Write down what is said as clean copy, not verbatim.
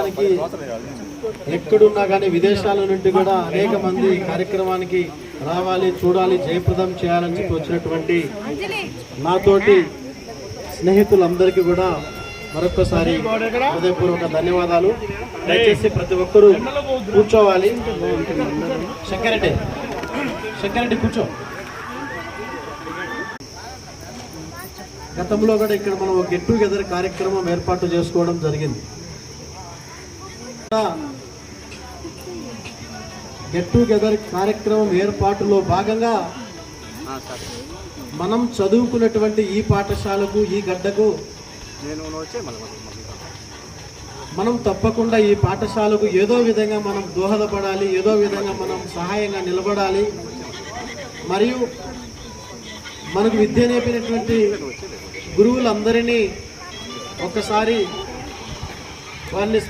కార్యక్రమానికి ఎక్కడున్నా కానీ విదేశాల నుండి కూడా అనేక మంది కార్యక్రమానికి రావాలి, చూడాలి, జయప్రదం చేయాలని చెప్పి వచ్చినటువంటి నాతోటి స్నేహితులందరికీ కూడా మరొకసారి హృదయపూర్వక ధన్యవాదాలు. దయచేసి ప్రతి ఒక్కరూ కూర్చోవాలి. శంకరెడ్డి కూర్చో. గతంలో కూడా ఇక్కడ మనం ఒక గెట్ టుగెదర్ కార్యక్రమం ఏర్పాటు చేసుకోవడం జరిగింది. గెట్ టుగెదర్ కార్యక్రమం ఏర్పాటులో భాగంగా మనం చదువుకున్నటువంటి ఈ పాఠశాలకు, ఈ గడ్డకు మనం తప్పకుండా ఈ పాఠశాలకు ఏదో విధంగా మనం దోహదపడాలి, ఏదో విధంగా మనం సహాయంగా నిలబడాలి. మరియు మనకు విద్య నేర్పినటువంటి గురువులందరినీ ఒక్కసారి వారిని